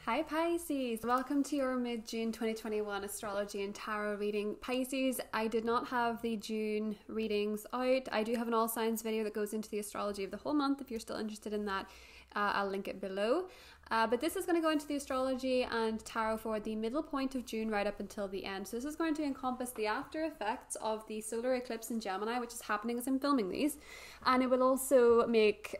Hi Pisces, welcome to your mid-June 2021 astrology and tarot reading. Pisces, I did not have the June readings out. I do have an all signs video that goes into the astrology of the whole month. If you're still interested in that, I'll link it below. But this is going to go into the astrology and tarot for the middle point of June right up until the end. So this is going to encompass the after effects of the solar eclipse in Gemini, which is happening as I'm filming these. And it will also make...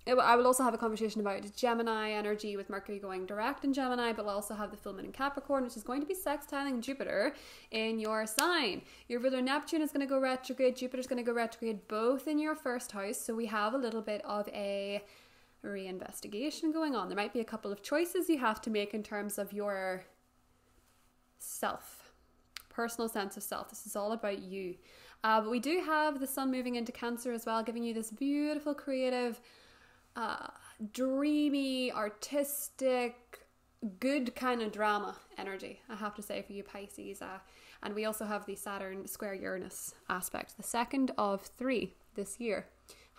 I will also have a conversation about Gemini energy with Mercury going direct in Gemini, but we'll also have the full moon in Capricorn, which is going to be sextiling Jupiter in your sign. Your ruler Neptune is going to go retrograde, Jupiter's going to go retrograde, both in your first house. So we have a little bit of a reinvestigation going on. There might be a couple of choices you have to make in terms of your self, personal sense of self. This is all about you. But we do have the sun moving into Cancer as well, giving you this beautiful, creative, dreamy, artistic, good kind of drama energy, I have to say, for you Pisces. And we also have the Saturn square Uranus aspect, the second of 3 this year,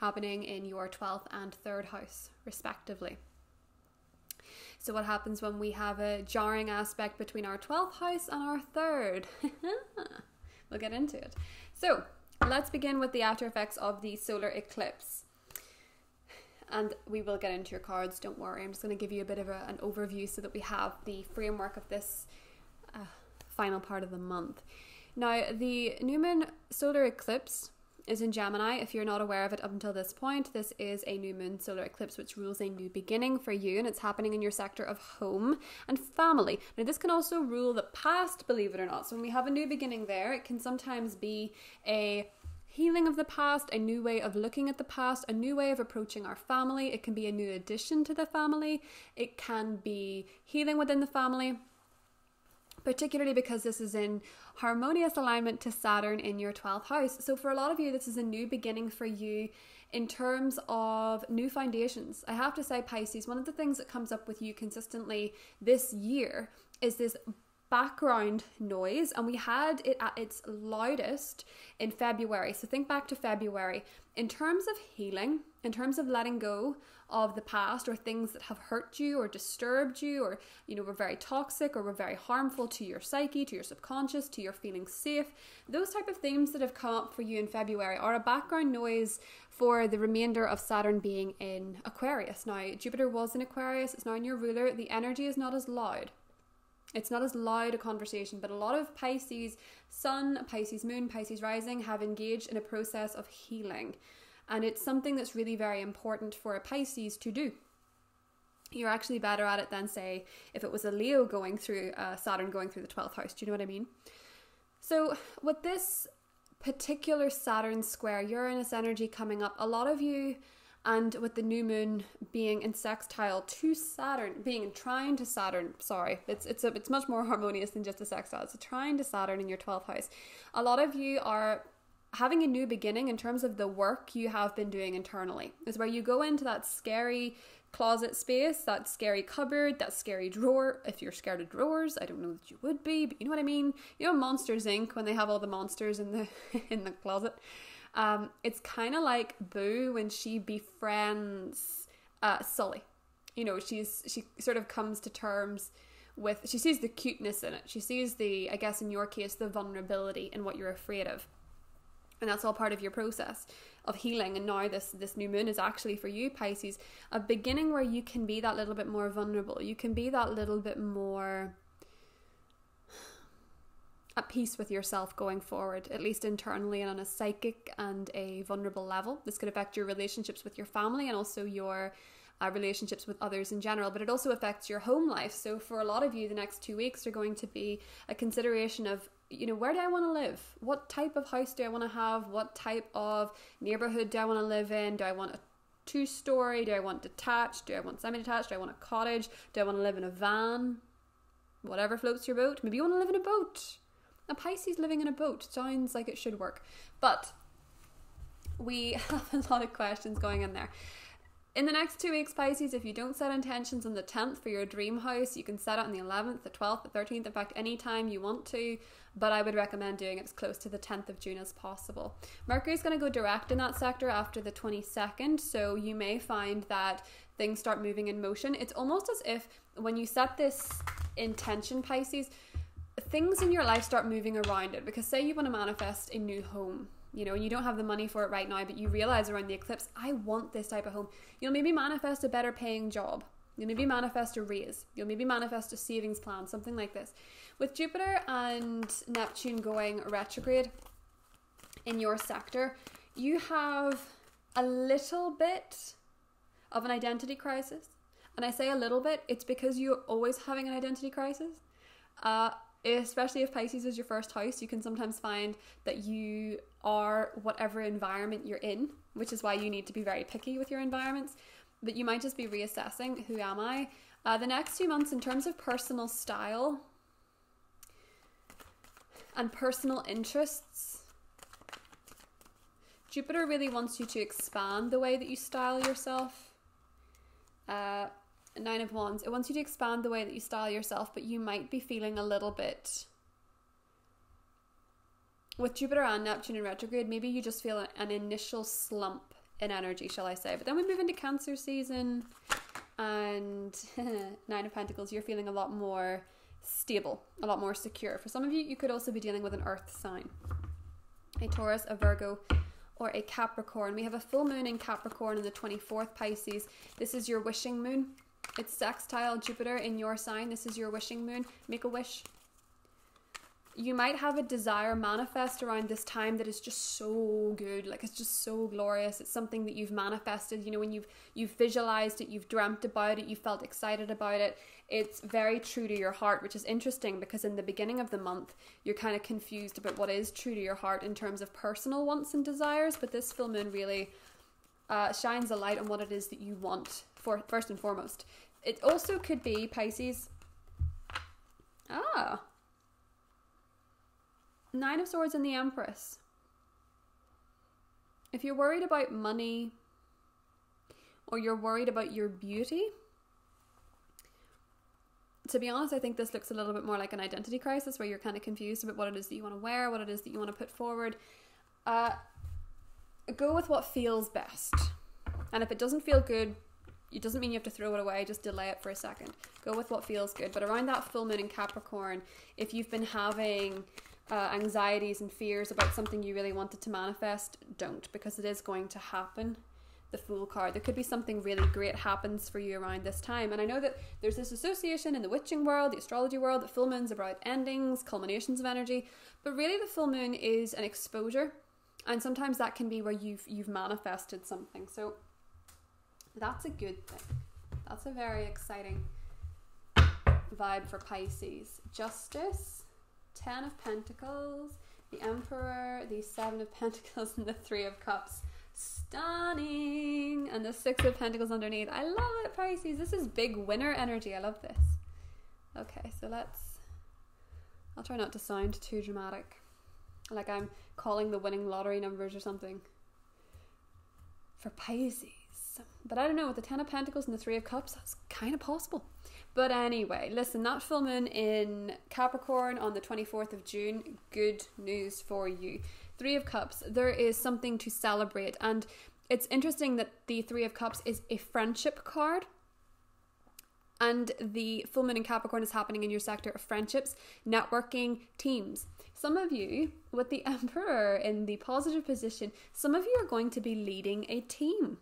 happening in your 12th and 3rd house respectively. So what happens when we have a jarring aspect between our 12th house and our 3rd? We'll get into it. So let's begin with the after effects of the solar eclipse. And we will get into your cards, don't worry. I'm just going to give you a bit of an overview so that we have the framework of this final part of the month. Now, the new moon solar eclipse is in Gemini. If you're not aware of it up until this point, this is a new moon solar eclipse which rules a new beginning for you, and it's happening in your sector of home and family. Now, this can also rule the past, believe it or not. So when we have a new beginning there, it can sometimes be a healing of the past, a new way of looking at the past, a new way of approaching our family. It can be a new addition to the family. It can be healing within the family, particularly because this is in harmonious alignment to Saturn in your 12th house. So for a lot of you, this is a new beginning for you in terms of new foundations. I have to say, Pisces, one of the things that comes up with you consistently this year is this background noise, and we had it at its loudest in February. So think back to February. In terms of healing, in terms of letting go of the past or things that have hurt you or disturbed you, or were very toxic or were very harmful to your psyche, to your subconscious, to your feeling safe, those type of themes that have come up for you in February are a background noise for the remainder of Saturn being in Aquarius. Now, Jupiter was in Aquarius, it's now in your ruler. The energy is not as loud. It's not as loud a conversation, but a lot of Pisces sun, Pisces moon, Pisces rising have engaged in a process of healing. And it's something that's really very important for a Pisces to do. You're actually better at it than, say, if it was a Leo going through, Saturn going through the 12th house. Do you know what I mean? So with this particular Saturn square Uranus energy coming up, a lot of you, and with the new moon being in sextile to Saturn, being in trine to Saturn, sorry, it's much more harmonious than just a sextile. It's a trine to Saturn in your 12th house. A lot of you are having a new beginning in terms of the work you have been doing internally. It's where you go into that scary closet space, that scary cupboard, that scary drawer. If you're scared of drawers, I don't know that you would be, but you know what I mean? You know Monsters Inc. when they have all the monsters in the in the closet. It's kind of like Boo when she befriends Sully. She sort of comes to terms with, she sees the cuteness in it. She sees the, I guess in your case, the vulnerability in what you're afraid of. And that's all part of your process of healing. And now this new moon is actually for you, Pisces, a beginning where you can be that little bit more vulnerable. You can be that little bit more at peace with yourself going forward, at least internally and on a psychic and a vulnerable level. This could affect your relationships with your family and also your relationships with others in general, but it also affects your home life. So for a lot of you, the next 2 weeks are going to be a consideration of, where do I want to live? What type of house do I want to have? What type of neighborhood do I want to live in? Do I want a 2-story? Do I want detached? Do I want semi-detached? Do I want a cottage? Do I want to live in a van? Whatever floats your boat. Maybe you want to live in a boat. A Pisces living in a boat sounds like it should work, but we have a lot of questions going in there. in the next 2 weeks, Pisces, if you don't set intentions on the 10th for your dream house, you can set it on the 11th, the 12th, the 13th, in fact, anytime you want to, but I would recommend doing it as close to the 10th of June as possible. Mercury's going to go direct in that sector after the 22nd, so you may find that things start moving in motion. It's almost as if when you set this intention, Pisces, things in your life start moving around it, because say you want to manifest a new home, you know, and you don't have the money for it right now, but you realize around the eclipse, I want this type of home. You'll maybe manifest a better paying job. You'll maybe manifest a raise. You'll maybe manifest a savings plan, something like this. With Jupiter and Neptune going retrograde in your sector, you have a little bit of an identity crisis. And I say a little bit, it's because you're always having an identity crisis. Especially if Pisces is your first house, you can sometimes find that you are whatever environment you're in, which is why you need to be very picky with your environments. But you might just be reassessing, who am I? The next 2 months, in terms of personal style and personal interests, Jupiter really wants you to expand the way that you style yourself. 9 of Wands, it wants you to expand the way that you style yourself, but you might be feeling a little bit, with Jupiter and Neptune in retrograde, maybe you just feel an initial slump in energy, shall I say. But then we move into Cancer season, and 9 of Pentacles, you're feeling a lot more stable, a lot more secure. For some of you, you could also be dealing with an earth sign, a Taurus, a Virgo, or a Capricorn. We have a full moon in Capricorn on the 24th, Pisces. This is your wishing moon. It's sextile Jupiter in your sign. This is your wishing moon. Make a wish. You might have a desire manifest around this time that is just so good. Like, it's just so glorious. It's something that you've manifested. You know, when you've visualized it, you've dreamt about it, you felt excited about it. It's very true to your heart, which is interesting because in the beginning of the month, you're kind of confused about what is true to your heart in terms of personal wants and desires. But this full moon really shines a light on what it is that you want, for first and foremost. It also could be, Pisces, 9 of Swords and the Empress. If you're worried about money, or you're worried about your beauty, to be honest, I think this looks a little bit more like an identity crisis, where you're kind of confused about what it is that you want to wear, what it is that you want to put forward. Go with what feels best. And if it doesn't feel good, it doesn't mean you have to throw it away, just delay it for a second. Go with what feels good. But around that full moon in Capricorn, if you've been having anxieties and fears about something you really wanted to manifest, don't, because it is going to happen. The Fool card. There could be something really great happens for you around this time. And I know that there's this association in the witching world, the astrology world, that full moon's about endings, culminations of energy. But really the full moon is an exposure. And sometimes that can be where you've manifested something. So that's a good thing. That's a very exciting vibe for Pisces. Justice, 10 of Pentacles, the Emperor, the 7 of Pentacles, and the 3 of Cups. Stunning! And the 6 of Pentacles underneath. I love it, Pisces. This is big winner energy. I love this. Okay, so I'll try not to sound too dramatic, like I'm calling the winning lottery numbers or something for Pisces. But I don't know, with the 10 of Pentacles and the 3 of Cups, that's kind of possible. But anyway, listen, that full moon in Capricorn on the 24th of June, good news for you. 3 of Cups, there is something to celebrate. And it's interesting that the 3 of Cups is a friendship card. And the full moon in Capricorn is happening in your sector of friendships, networking, teams. Some of you, with the Emperor in the positive position, some of you are going to be leading a team,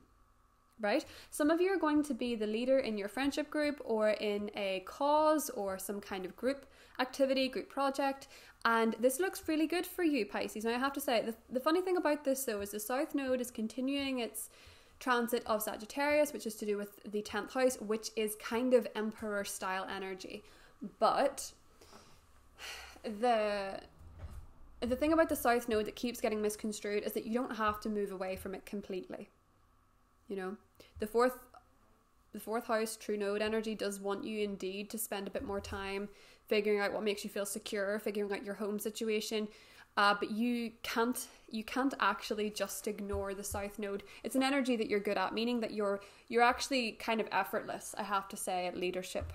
right? Some of you are going to be the leader in your friendship group or in a cause or some kind of group activity, group project. And this looks really good for you, Pisces. Now I have to say, the funny thing about this though is the South Node is continuing its transit of Sagittarius, which is to do with the 10th house, which is kind of Emperor style energy. But the thing about the South Node that keeps getting misconstrued is that you don't have to move away from it completely. You know, the fourth house true node energy does want you indeed to spend a bit more time figuring out what makes you feel secure, figuring out your home situation. but you can't actually just ignore the South Node. It's an energy that you're good at, meaning that you're actually kind of effortless, I have to say, at leadership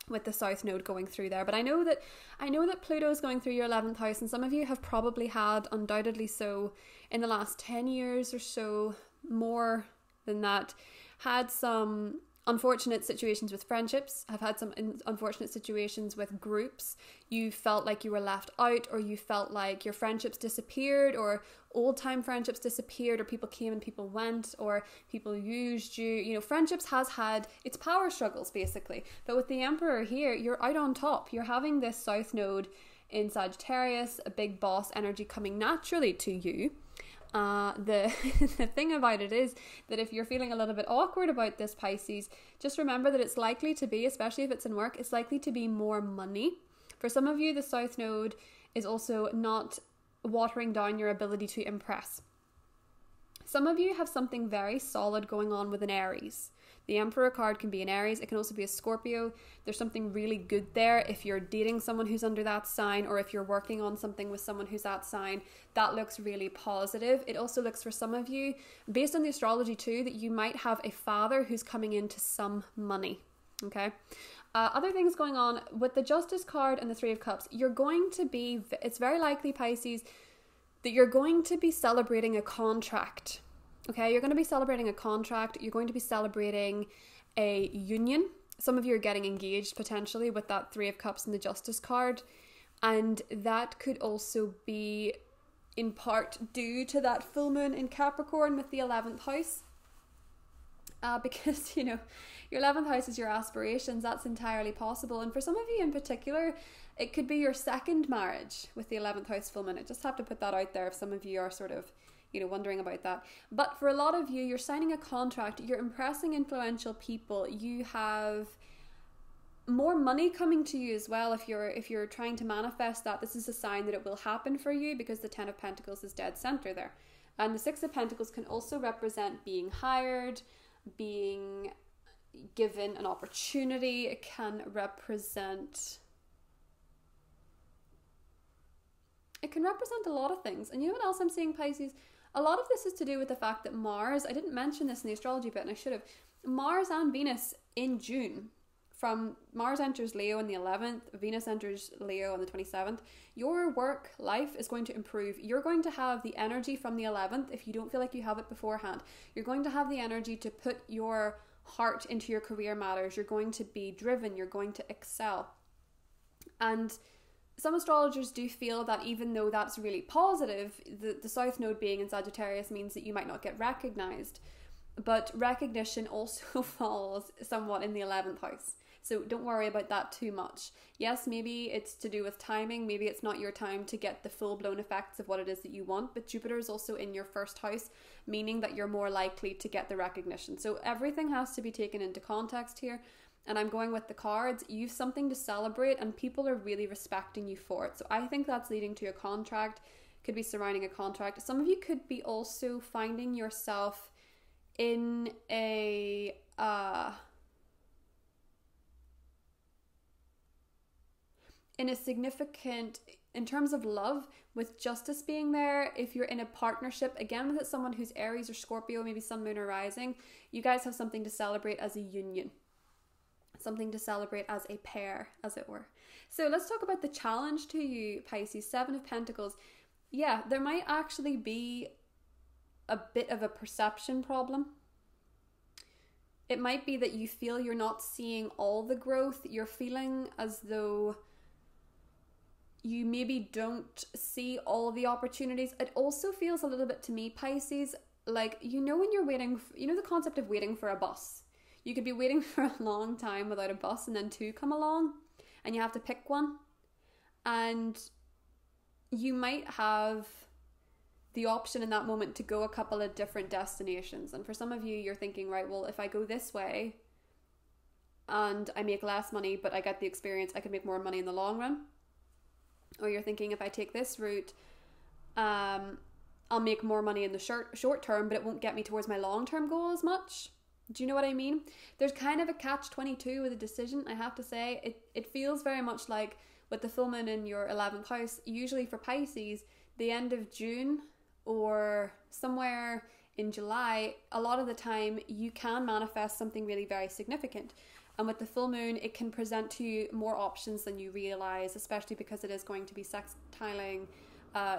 with the South Node going through there. But I know that Pluto is going through your 11th house, and some of you have probably had, undoubtedly so, in the last 10 years or so, more than that, had some unfortunate situations with friendships, have had some unfortunate situations with groups. You felt like you were left out, or you felt like your friendships disappeared, or old time friendships disappeared, or people came and people went, or people used you. You know, friendships has had its power struggles basically. But with the Emperor here, you're out on top. You're having this South Node in Sagittarius, a big boss energy coming naturally to you. The thing about it is that if you're feeling a little bit awkward about this, Pisces, just remember that it's likely to be, especially if it's in work, it's likely to be more money. For some of you, the South Node is also not watering down your ability to impress. Some of you have something very solid going on with an Aries. The Emperor card can be an Aries. It can also be a Scorpio. There's something really good there if you're dating someone who's under that sign, or if you're working on something with someone who's that sign. That looks really positive. It also looks for some of you, based on the astrology too, that you might have a father who's coming into some money. Okay. Other things going on with the Justice card and the Three of Cups. It's very likely, Pisces, that you're going to be celebrating a contract. Okay, you're going to be celebrating a contract. You're going to be celebrating a union. Some of you are getting engaged potentially with that Three of Cups and the Justice card. And that could also be in part due to that full moon in Capricorn with the 11th house. Because, you know, your 11th house is your aspirations. That's entirely possible. And for some of you in particular, it could be your second marriage with the 11th house full moon. I just have to put that out there if some of you are sort of, you know, wondering about that. But for a lot of you, you're signing a contract, you're impressing influential people, you have more money coming to you as well. If you're trying to manifest that, this is a sign that it will happen for you, because the 10 of Pentacles is dead center there. And the 6 of Pentacles can also represent being hired, being given an opportunity. It can represent a lot of things. And you know what else I'm seeing, Pisces? A lot of this is to do with the fact that Mars, I didn't mention this in the astrology bit and I should have, Mars and Venus in June, from Mars enters Leo on the 11th, Venus enters Leo on the 27th, your work life is going to improve. You're going to have the energy from the 11th, if you don't feel like you have it beforehand. You're going to have the energy to put your heart into your career matters. You're going to be driven. You're going to excel. And some astrologers do feel that even though that's really positive, the South Node being in Sagittarius means that you might not get recognized. But recognition also falls somewhat in the 11th house. So don't worry about that too much. Yes, maybe it's to do with timing. Maybe it's not your time to get the full-blown effects of what it is that you want. But Jupiter is also in your first house, meaning that you're more likely to get the recognition. So everything has to be taken into context here. And I'm going with the cards. You've something to celebrate and people are really respecting you for it. So I think that's leading to a contract, could be surrounding a contract. Some of you could be also finding yourself in a significant, in terms of love, with Justice being there. If you're in a partnership, again with someone who's Aries or Scorpio, maybe Sun, Moon or Rising, you guys have something to celebrate as a union. Something to celebrate as a pair, as it were. So let's talk about the challenge to you, Pisces. 7 of Pentacles. Yeah, there might actually be a bit of a perception problem. It might be that you feel you're not seeing all the growth. You're feeling as though you maybe don't see all the opportunities. It also feels a little bit to me, Pisces, like, you know, when you're waiting, you know the concept of waiting for a bus. You could be waiting for a long time without a bus and then two come along and you have to pick one. And you might have the option in that moment to go a couple of different destinations. And for some of you, you're thinking, right, well, if I go this way and I make less money, but I get the experience, I could make more money in the long run. Or you're thinking, if I take this route, I'll make more money in the short term, but it won't get me towards my long-term goal as much. Do you know what I mean? There's kind of a catch-22 with a decision, I have to say. It feels very much like with the full moon in your 11th house, usually for Pisces, the end of June or somewhere in July, a lot of the time you can manifest something really very significant. And with the full moon, it can present to you more options than you realize, especially because it is going to be sextiling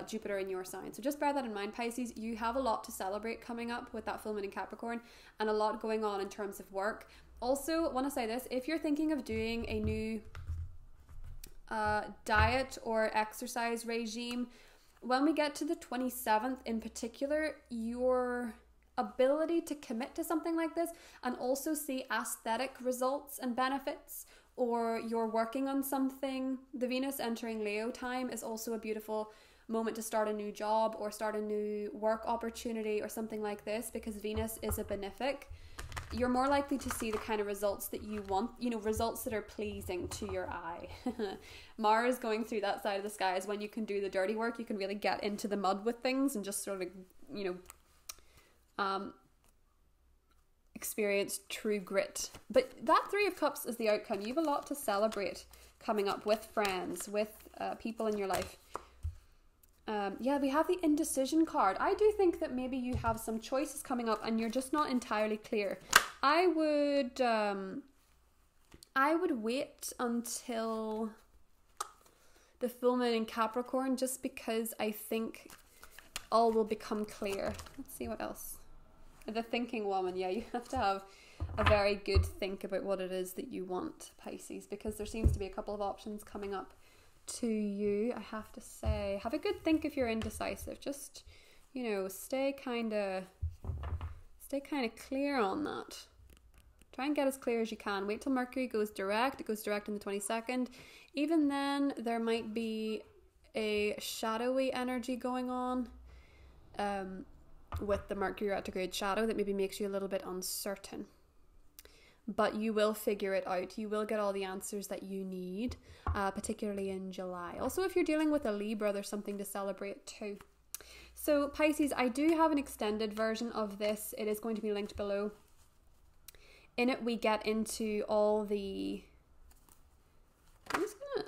Jupiter in your sign. So just bear that in mind, Pisces. You have a lot to celebrate coming up with that full moon in Capricorn, and a lot going on in terms of work. Also, I want to say this, if you're thinking of doing a new diet or exercise regime, when we get to the 27th in particular, your ability to commit to something like this and also see aesthetic results and benefits, or you're working on something, the Venus entering Leo time is also a beautiful moment to start a new job or start a new work opportunity or something like this, because Venus is a benefic. You're more likely to see the kind of results that you want, you know, results that are pleasing to your eye. Mars going through that side of the sky is when you can do the dirty work. You can really get into the mud with things and just sort of, you know, experience true grit. But that Three of Cups is the outcome. You have a lot to celebrate coming up with friends, with people in your life. Yeah, we have the indecision card. I do think that maybe you have some choices coming up and you're just not entirely clear. I would wait until the full moon in Capricorn, just because I think all will become clear. Let's see what else. The thinking woman. Yeah, you have to have a very good think about what it is that you want, Pisces, because there seems to be a couple of options coming up to you. I have to say, have a good think if you're indecisive. Just, you know, stay kind of clear on that. Try and get as clear as you can. Wait till Mercury goes direct. It goes direct on the 22nd. Even then, there might be a shadowy energy going on with the Mercury retrograde shadow that maybe makes you a little bit uncertain. But you will figure it out. You will get all the answers that you need, particularly in July. Also, if you're dealing with a Libra, there's something to celebrate too. So Pisces, I do have an extended version of this. It is going to be linked below. In it, we get into all the...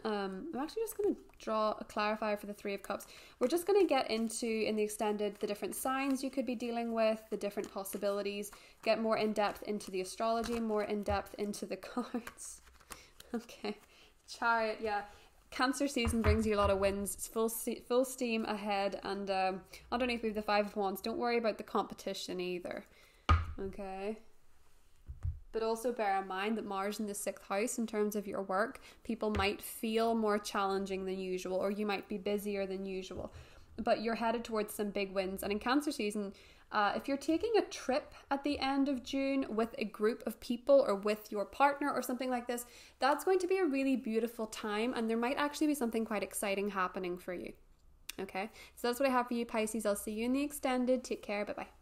I'm actually just going to draw a clarifier for the Three of Cups. We're just going to get into, in the extended, the different signs you could be dealing with, the different possibilities, get more in depth into the astrology, more in depth into the cards. Okay, Chariot, yeah. Cancer season brings you a lot of wins. It's full steam ahead, and underneath we have the Five of Wands. Don't worry about the competition either. Okay. But also bear in mind that Mars in the 6th house, in terms of your work, people might feel more challenging than usual, or you might be busier than usual. But you're headed towards some big wins. And in Cancer season, if you're taking a trip at the end of June with a group of people or with your partner or something like this, that's going to be a really beautiful time, and there might actually be something quite exciting happening for you. Okay, so that's what I have for you, Pisces. I'll see you in the extended. Take care. Bye-bye.